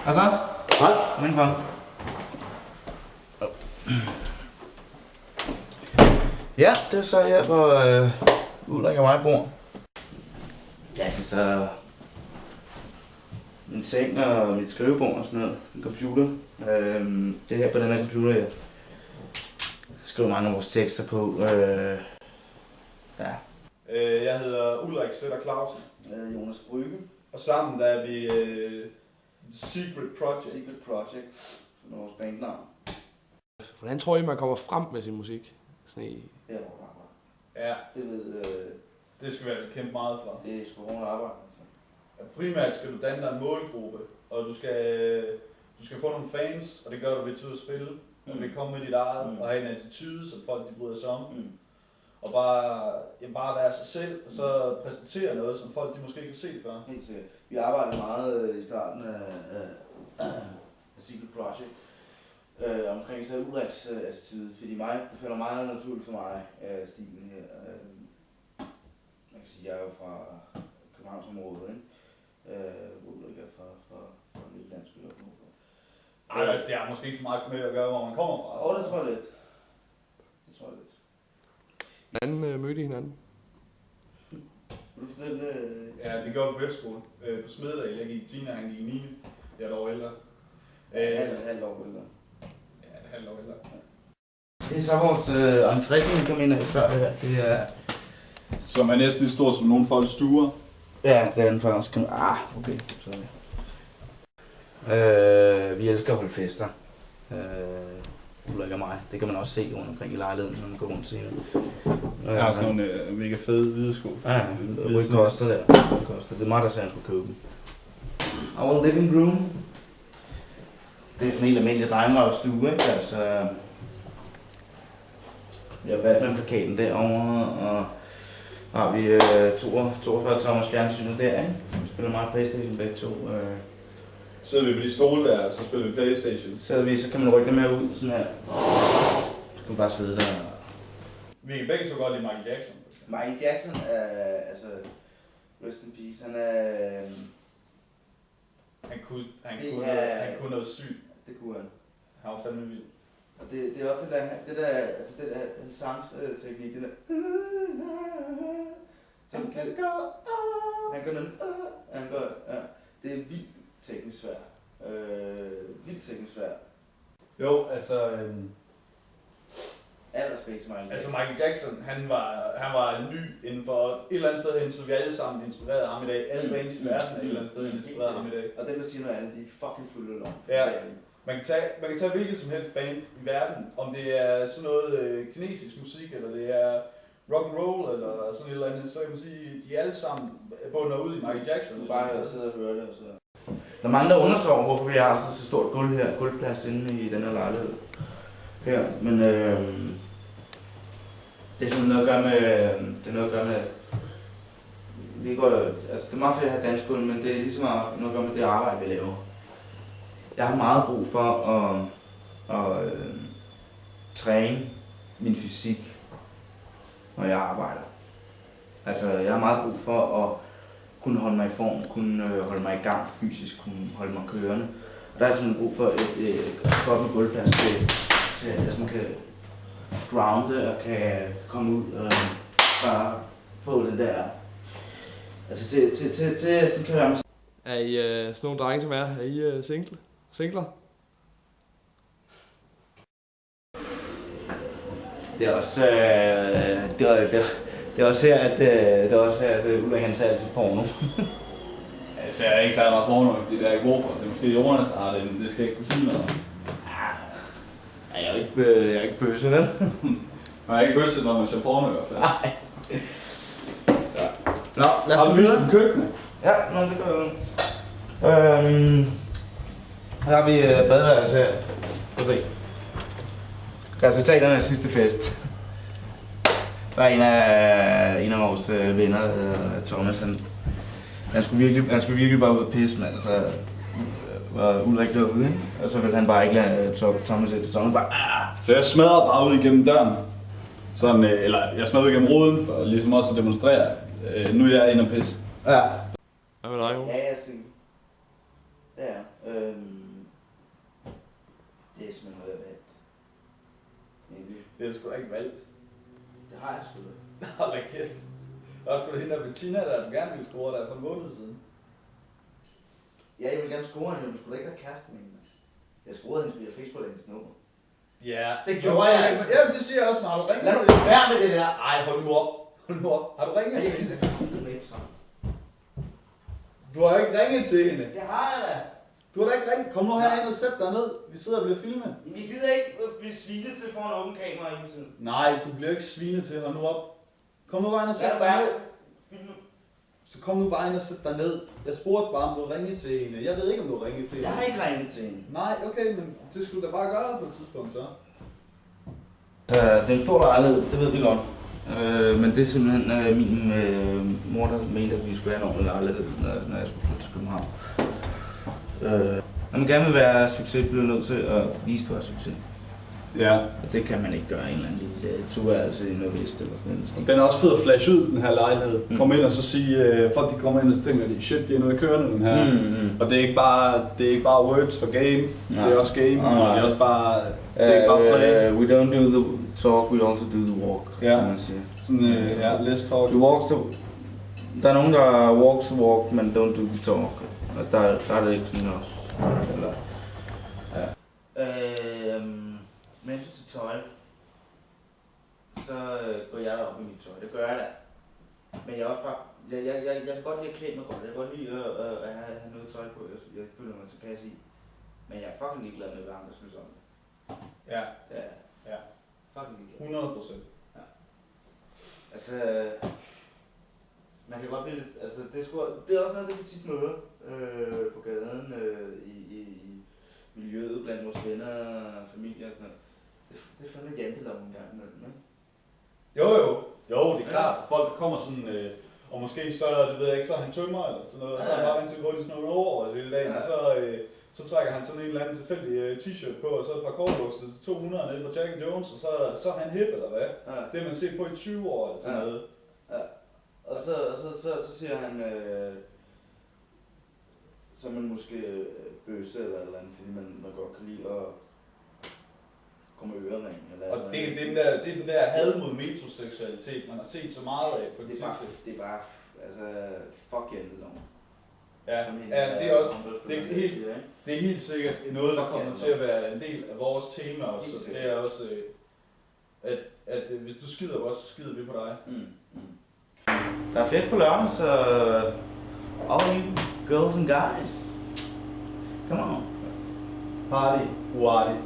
Hvad så? Hej. Kom indenfor. Ja, det er så her, hvor Ulrik og mig bor. Ja, det er så min seng og mit skrivebord og sådan noget. En computer. Det er her på den her computer, jeg skriver mange af vores tekster på. Ja. Jeg hedder Ulrik Sætter Clausen. Jonas Brygge. Og sammen der er vi Secret Project. Secret Project. Som er vores bandnavn. Hvordan tror I, man kommer frem med sin musik? Sådan i... Det er hårdt arbejde. Ja, Det ved, det skal vi altså kæmpe meget for. det er sgu hårdt arbejde. Altså. Ja, primært skal du danne dig en målgruppe, og du skal få nogle fans, og det gør du ved til at spille. Du vil komme med dit eget og have en attitude, som folk de bryder sig om. Og bare være sig selv, og så præsentere noget, som folk de måske ikke har set før. Helt sikkert. Vi arbejdede meget i starten af Secret Project omkring så Ulriks attitude, fordi det falder meget naturligt for mig, stilen her. Man kan sige, at jeg er jo fra Københavnsområdet, ikke? Ulrik er fra en lille landsby op nordfor. Ej, altså det har måske ikke så meget med at gøre, hvor man kommer fra. Det tror jeg lidt. Det tror jeg lidt. Hvordan mødte I hinanden? Vil du fortælle Ja, vi går på Vestskole på Smededal. Jeg gik 10. han gik i 9. Jeg er et år ældre. halvt år ældre? Ja, et halvt år ældre. Det er så vores entré, som vi kom ind af før det her. Det er... Som er næsten lige stort som nogle folks stuer. Ja, det er den faktisk. Okay. Sorry. Vi elsker at holde fester. Ulrik og mig. Det kan man også se rundt omkring i lejligheden, når man går rundt senere. Jeg har sådan nogle mega fede hvide sko. Ja, Ryk koster der. Det er mig, der sagde, han skulle købe dem. Our living room. Det er sådan en helt almindelig drengeværelsestue, ikke? Altså... Vi har Batman-plakaten derovre, og har vi 42 tommers fjernsynet der, ikke? Vi spiller meget Playstation begge to. Så sidder vi på de stole der, og så spiller vi Playstation. Så kan man rykke dem her ud, sådan her. Så kan man bare sidde der. Vi kan begge så godt lide Michael Jackson. Michael Jackson er, altså, rest in peace, han er... Han kunne noget sygt. Det kunne han. Han var fandme vild. Og det er også det der en sangsteknik, det der... Han gør nemlig... Det er vildt teknisk svært. Jo, altså... Aldersspæk til Michael Jackson. Altså Michael Jackson, han var ny inden for et eller andet sted hen, så vi alle sammen inspirerede ham i dag. Alle bands i verden er et eller andet sted inspirerede ham i dag. Og dem, der siger noget andet, de er fucking fulde af lov. Ja. Man kan tage hvilket som helst band i verden, om det er sådan noget kinesisk musik, eller det er rock and roll eller sådan et eller andet, så kan man sige, de alle sammen bunder ud i Michael Jackson. Du bare sidder og hører det, og så... Der er mange, der undrer sig over, hvorfor vi har så stort gulv her, gulvplads inde i den her lejlighed. Her, men det er sådan noget at gøre med, det er meget fedt at have dansgulv, men det er ligesom noget at gøre med det arbejde, vi laver. Jeg har meget brug for at træne min fysik, når jeg arbejder. Altså, jeg har meget brug for at kunne holde mig i form, kunne holde mig i gang fysisk, kunne holde mig kørende. Og der er simpelthen brug for et godt med gulvplads til at man kan grounde og kan komme ud og bare få det der. Altså til sådan kan være. Er I sådan nogle drenge som er I singler? Det er også det er også her at Ulrik han ser altid porno. Altså, jeg er ikke særlig meget porno, det der er gode på. Det er måske Jonas, der har det, men det skal jeg ikke kunne sige noget om. Jeg er ikke bøsse, vel? Man er ikke bøsset, når man ser porno i hvert fald. Nej. Nå, lad Har os du vist den køkkenet? Ja, det gør jeg. Her har vi badeværelse her. Prøv at se. Resultaterne af sidste fest. Der er en af vores venner, Thomas, han skulle virkelig bare ud og pisse, mand. Så var Ulrik derude, ikke? Og så ville han bare ikke lade Thomas til sådan bare. Så jeg smadrer bare ud igennem døren. Sådan, eller jeg smadrer ud igennem ruden, for ligesom også at demonstrere. Nu er jeg inde og pisse. Ja. Hvad med dig, Jonas? Ja, jeg synes. Ja, det er simpelthen noget, jeg valgt. Egentlig. Det er du sgu da ikke valgt. Det har jeg sgu da. Hold da kæft. Der var sgu da hende der Bettina, der du gerne ville score der for en måned siden. Ja, jeg vil gerne score hende, men du skulle da ikke have kæreste med hende. Jeg scorede hende via Facebook og hendes nummer. Ja. Det gjorde jeg altså. Ja, det siger jeg også, men har du ringet Lad til os være med det der. Ej, hold nu op. Hold nu op. Har du ringet til hende? med ikke sådan. Du har ikke ringet til hende. Det har jeg da. Du har da ikke ringet. Kom nu herind og sæt dig ned. Vi sidder og bliver filmet. Jamen, jeg gider ikke blive svinet til foran åben kamera hele tiden. Nej, du bliver ikke svinet til. Hold nu op. Kom nu bare ind og sæt dig ned. Så kom nu bare ind og sæt dig ned. Jeg spurgte bare, om du har ringet til hende. Jeg ved ikke, om du har ringet til hende. Jeg har ikke ringet til hende. Nej, okay, men det skulle du da bare gøre på et tidspunkt så. Det er en stor lejlighed, det ved vi godt. Men det er simpelthen min mor, der mente, at vi skulle have en ordentlig lejlighed, når jeg skulle flytte til København. Når man gerne vil være succes, bliver nødt til at vise, at du er succes. Ja. Og det kan man ikke gøre i en eller anden lille turværelse i Nordvest eller sådan noget. Den er også fed at flash ud, den her lejlighed. Kom ind og så sige, folk de kommer ind og så tænker de, shit, de er noget kørende, den her. Og det er ikke bare words for game, det er også game, og det er også bare, det er ikke bare play. We don't do the talk, we also do the walk, ja. kan man sige. Sådan, ja, let's talk. Der er nogen, der walks the walk, men don't do the talk. Og der er det ikke sådan også. Eller, ja. Med hensyn til tøj, så går jeg da op i mit tøj. Det gør jeg da. Men jeg er også bare, jeg kan godt lide at klæde mig godt. Jeg kan godt lide at have noget tøj på, jeg føler mig tilpas i. Men jeg er fucking ligeglad med, hvad andre synes om det. Ja. Ja. Ja. Fucking ligeglad. 100%. Ja. Altså, man kan godt blive lidt, altså det er også noget, der kan tit møde på gaden, i miljøet, blandt vores venner og familie og sådan noget. Det er fandme jantelov en gang imellem, ikke? Jo, det er klart. Folk kommer sådan, og måske så, det ved jeg ikke, så er han tømmer eller sådan noget, og så er han bare vant til at gå i sådan nogle over hele dagen, og så trækker han sådan en eller anden tilfældig t-shirt på, og så et par kortbukser til 200 nede fra Jack and Jones, og så er han hip eller hvad? Ja. Det har man set på i 20 år eller sådan noget. Ja. Og så siger han, så er man måske bøsse eller et eller andet, fordi man godt kan lide at komme med ørering. Og det er den der had mod metroseksualitet, man har set så meget af på det sidste. Det er bare, altså, fuck janteloven. Ja, det er også, det er helt sikkert noget, der kommer til at være en del af vores tema også. Så det er også, at hvis du skider på os, så skider vi på dig. Der er fest på lørdag, så all you girls and guys, come on. Party, party.